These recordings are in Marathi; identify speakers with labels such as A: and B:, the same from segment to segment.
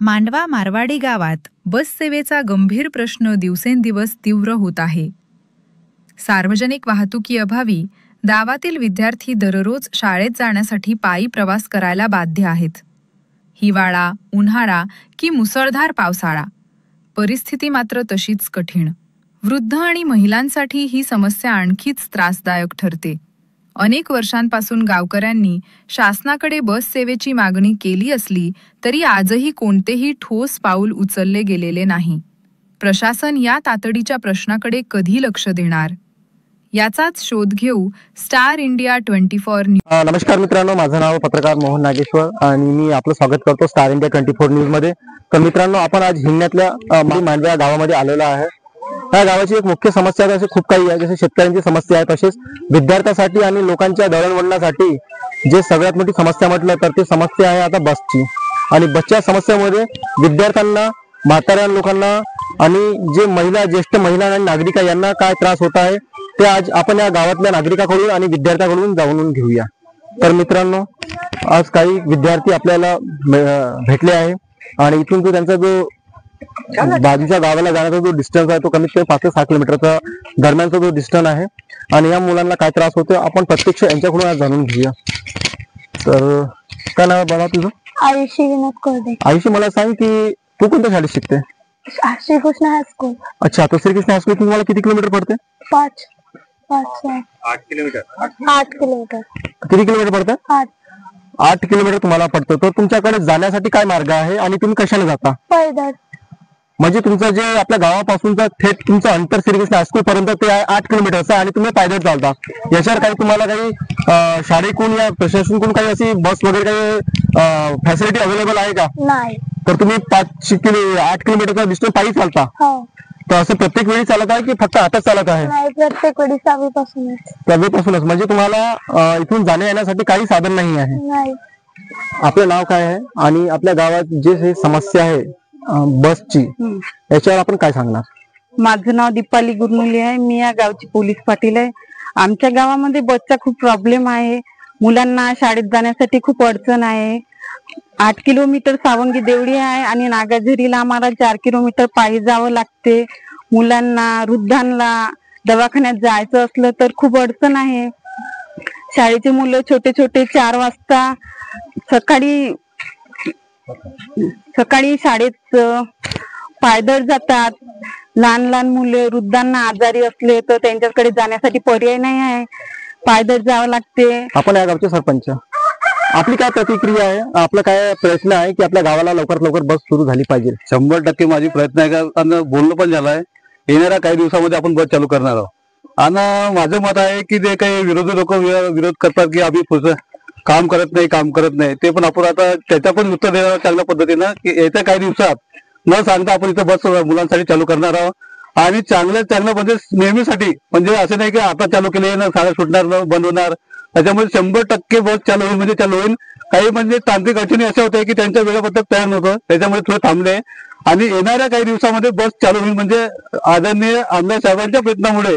A: मांडवा मारवाडी गावात बस सेवेचा गंभीर प्रश्न दिवसेंदिवस तीव्र होत आहे. सार्वजनिक वाहतुकीअभावी गावातील विद्यार्थी दररोज शाळेत जाण्यासाठी पायी प्रवास करायला बाध्य आहेत. हिवाळा, उन्हाळा की मुसळधार पावसाळा, परिस्थिती मात्र तशीच कठीण. वृद्ध आणि महिलांसाठी ही समस्या आणखीच त्रासदायक ठरते. अनेक वर्षांपासून गावकऱ्यांनी शासनाकडे बस सेवेची मागणी केली असली तरी आजही कोणतेही ठोस पाऊल उचलले गेलेले नाही. प्रशासन या तातडीच्या प्रश्नाकडे कधी लक्ष देणार, याचाच शोध घेऊ स्टार इंडिया 24 न्यूज.
B: नमस्कार मित्रांनो, माझं नाव पत्रकार मोहन नागेश्वर आणि मी आपलं स्वागत करतो स्टार इंडिया 24 न्यूज मध्ये. तर मित्रांनो, आपण आज हिंगण्यातल्या मांडवा गावामध्ये आलेलो आहे. या गावाची एक मुख्य समस्या अशी खूप काही आहे, जसे शेतकऱ्यांची समस्या आहे, तसेच विद्यार्थ्यांसाठी आणि लोकांच्या दळणवळणासाठी जे सगळ्यात मोठी समस्या म्हटलं तर ती समस्या आहे आता बसची. आणि बसच्या समस्येमध्ये विद्यार्थ्यांना, म्हाताऱ्या लोकांना आणि जे महिला, ज्येष्ठ महिला आणि नागरिक यांना काय त्रास होत आहे ते आज आपण या गावातल्या नागरिकांकडून आणि विद्यार्थ्यांकडून जाणून घेऊया. तर मित्रांनो, आज काही विद्यार्थी आपल्याला भेटले आहे आणि इथून तो त्यांचा जो बाजूच्या गावाला जाण्याचा जो डिस्टन्स आहे तो कमीत कमी 5 ते 6 किलोमीटरचा दरम्यानचा जो डिस्टन्स आहे. आणि या मुलांना काय त्रास होतो आपण प्रत्यक्ष यांच्याकडून आज जाणून घेऊया. तर काय नाव बाबा तुझं?
C: आयुषी विनोद कोरडे.
B: आयुषी, मला सांग की तू कोणत्या शाळेत शिकते?
C: श्रीकृष्ण हायस्कूल.
B: अच्छा, तर श्रीकृष्ण हायस्कूल तुम्हाला किती किलोमीटर पडते?
C: 8
B: किलोमीटर.
C: किती
B: किलोमीटर पडतं? 8 किलोमीटर तुम्हाला पडतं. तर तुमच्याकडे जाण्यासाठी काय मार्ग आहे आणि तुम्ही कशाने जाता?
C: पैदल.
B: म्हणजे तुमचं जे आपल्या गावापासूनचं थेट तुमचं अंतर श्रीकृष्ण हायस्कूल पर्यंत ते आहे 8 किलोमीटरचं आणि तुम्ही पायदळ चालता. याच्यावर काही तुम्हाला काही शाळेकडून या प्रशासनाकडून काही अशी बस वगैरे काही फॅसिलिटी अवेलेबल आहे का?
C: नाही.
B: तर तुम्ही 8 किलोमीटरचा डिस्टन्स पायी चालता?
C: हो.
B: तर असं प्रत्येक वेळी चालत आहे की फक्त आताच चालत आहे?
C: नाही, प्रत्येक वेळी
B: सहावीपासूनच. म्हणजे तुम्हाला इथून जाण्या येण्यासाठी काही साधन नाही आहे?
C: नाही.
B: आपलं नाव काय आहे आणि आपल्या गावात जे समस्या आहे बसची, याच्यावर आपण काय सांगणार?
D: माझं नाव दीपाली गुरनुले आहे. मी या गावची पोलीस पाटील आहे. आमच्या गावामध्ये बसचा खूप प्रॉब्लेम आहे. मुलांना शाळेत जाण्यासाठी खूप अडचण आहे. 8 किलोमीटर सावंगी देवडी आहे आणि नागाझरीला आम्हाला 4 किलोमीटर पायी जावं लागते. मुलांना, वृद्धांना दवाखान्यात जायचं असलं तर खूप अडचण आहे. शाळेचे मुलं छोटे छोटे 4 वाजता सकाळी शाळेत पायदळ जातात. लहान लहान मुले, वृद्धांना आजारी असले तर त्यांच्याकडे जाण्यासाठी पर्याय नाही आहे, पायदळ जावं लागते.
B: आपण या गावचे सरपंच, आपली काय प्रतिक्रिया आहे, आपला काय प्रयत्न आहे की आपल्या गावाला लवकरात लवकर बस सुरू झाली पाहिजे?
E: 100% माझी प्रयत्न आहे आणि बोलणं पण झालं आहे. येणाऱ्या काही दिवसामध्ये आपण बस चालू करणार आहोत. आणि माझं मत आहे की जे काही विरोधी लोक विरोध करतात की आम्ही काम करत नाही, ते पण आपण आता त्याच्या पण उत्तर देणार चांगल्या पद्धतीनं की येत्या काही दिवसात न सांगता आपण इथं बस मुलांसाठी चालू करणार आहोत. आणि चांगलं म्हणजे नेहमीसाठी, म्हणजे असं नाही की आता चालू केले ना शाळा सुटणार न बंद होणार. त्याच्यामुळे 100% बस चालू होईल, म्हणजे चालू होईल. काही म्हणजे तांत्रिक अडचणी अशा होत्या की त्यांच्या वेळापत्रक तयार नव्हतं, त्याच्यामुळे थोडं थांबले. आणि येणाऱ्या काही दिवसामध्ये बस चालू होईल, म्हणजे आदरणीय आमदार साहेबांच्या प्रयत्नामुळे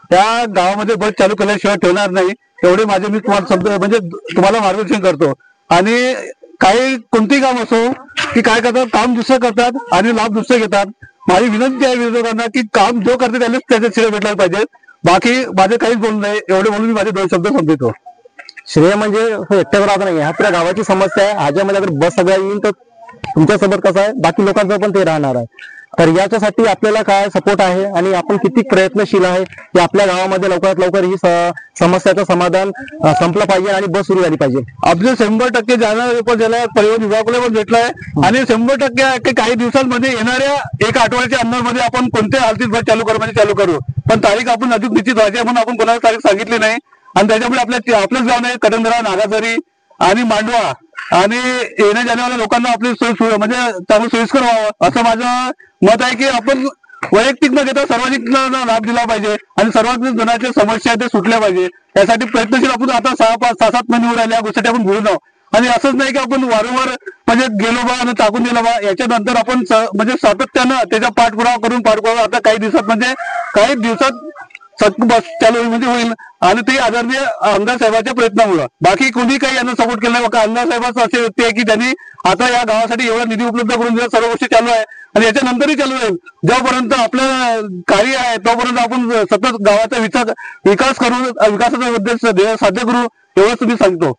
E: त्या गावामध्ये बस चालू केल्याशिवाय ठेवणार नाही, एवढे माझे मी तुम्हाला म्हणजे तुम्हाला मार्गदर्शन करतो. आणि काही कोणतेही काम असो की काय करतात, काम दुसरं करतात आणि लाभ दुसरे घेतात. माझी विनंती आहे विरोधकांना की काम जो करते त्यालाच त्याचे श्रेय भेटला पाहिजे. बाकी माझे काहीच बोलू नये, एवढे बोलून मी माझे 2 शब्द संपवितो.
B: श्रेय म्हणजे एकट्यावर आता नाही, आपल्या गावाची समस्या आहे. ह्याच्यामध्ये अगर बस सगळ्या येईल तर तुमच्यासोबत कसं आहे, बाकी लोकांचं पण ते राहणार आहे. तर याच्यासाठी आपल्याला काय सपोर्ट आहे आणि आपण किती प्रयत्नशील आहे की आपल्या गावामध्ये लवकरात लवकर ही समस्याचं समाधान संपलं पाहिजे आणि बस सुरू झाली पाहिजे.
E: आपले 100% जाणार पण झाला, परिवहन विभागाला पण भेटलाय. आणि 100% काही दिवसांमध्ये येणाऱ्या 1 आठवड्याच्या अंतरामध्ये आपण कोणत्या हालतीत बस चालू करू म्हणजे चालू करू. पण तारीख आपण अधिक निश्चित व्हायची म्हणून आपण कोणाला तारीख सांगितली नाही. आणि त्याच्यामुळे आपलंच गाव नाही, कडंदरा, नागाझरी आणि मांडवा आणि येण्या जाण्यावाल्या लोकांना आपली म्हणजे चांगलं सोयीस्कर व्हावं असं माझं मत आहे की आपण वैयक्तिक न घेता सार्वजनिक लाभ दिला पाहिजे आणि सर्वांच्या जणांच्या समस्या ते सुटल्या पाहिजे. यासाठी प्रयत्नशील आपण आता 6-7 महिने राहिले, या गोष्टी आपण बोलून आहोत. आणि असंच नाही की आपण वारंवार म्हणजे गेलो बा आणि टाकून दिलं बा. याच्यानंतर आपण म्हणजे सातत्यानं त्याचा पाठपुरावा करून आता काही दिवसात बस चालू होईल म्हणजे होईल. आणि ते आदरणीय आमदार साहेबांच्या प्रयत्नामुळे, बाकी कोणी काही यांना सपोर्ट केला नाही. आमदार साहेबांचं असे व्यक्ती आहे की त्यांनी आता या गावासाठी एवढा निधी उपलब्ध करून दिला. सर्व गोष्टी चालू आहे आणि याच्यानंतरही चालू राहील. जोपर्यंत आपलं कार्य आहे तोपर्यंत आपण सतत गावाचा विकास करू, विकासाचा उद्देश साध्य करू, एवढंच तुम्ही सांगतो.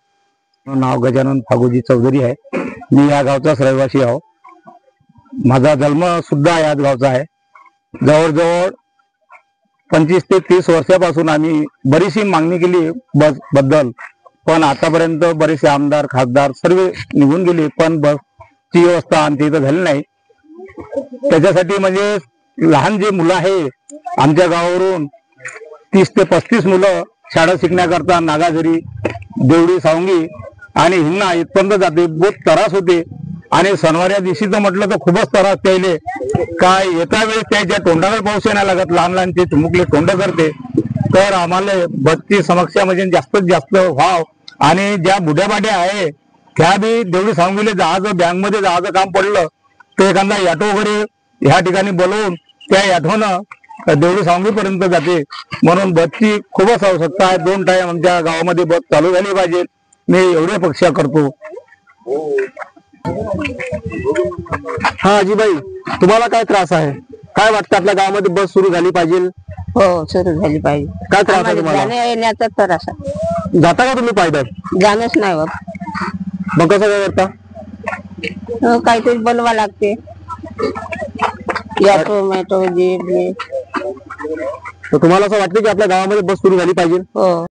B: नाव गजानन फागोजी चौधरी आहे. मी या गावचाच रहिवासी आहो. माझा जन्म सुद्धा याच गावचा आहे. जवळजवळ 25 ते 30 वर्षापासून आम्ही बरीचशी मागणी केली बस बद्दल, पण आतापर्यंत बरेचसे आमदार खासदार सर्व निघून गेले, पण बसची व्यवस्था आमच्या इथं झाली नाही. त्याच्यासाठी म्हणजे लहान जे मुलं आहे आमच्या गावावरून 30 ते 35 मुलं शाळा शिकण्याकरता नागाझरी, देवडी, सावंगी आणि हिंगणा इथपर्यंत जाते. बहुत त्रास होते आणि सणवाऱ्या दिवशी तर म्हटलं तर खूपच त्रास त्याले. काय येता वेळेस त्याच्या तोंडाकडे पाऊस नाही लागत, लहान लहानचे चिमुकले तोंड करते. तर आम्हाला बसची समस्या म्हणजे जास्तीत जास्त व्हाव आणि ज्या बुड्याबाड्या आहे त्या बी देवडी सावंगीले जायचं, बँकमध्ये जायचं काम पडलं तर एखादा ऑटो वगैरे ह्या ठिकाणी बोलवून त्या ऑटोनं देवडी सावंगीपर्यंत जाते. म्हणून बसची खूपच आवश्यकता आहे. 2 टाइम आमच्या गावामध्ये बस चालू झाली पाहिजे, मी एवढी अपेक्षा करतो. हा अजीबाई, तुम्हाला काय त्रास आहे? काय वाटतं आपल्या गावामध्ये बस सुरू झाली पाहिजे?
F: हो, सुरू झाली पाहिजे.
B: काय त्रास आहे तुम्हाला?
F: जाण्या येण्याचा त्रास आहे.
B: जाता का तुम्ही पायदळ?
F: जाणच नाही होत.
B: मग कसं काय करता?
F: काहीतरी बनवा लागते. ऑटो मॅटो जे
B: तर तुम्हाला असं वाटतं की आपल्या गावामध्ये बस सुरू झाली पाहिजे?
F: हो.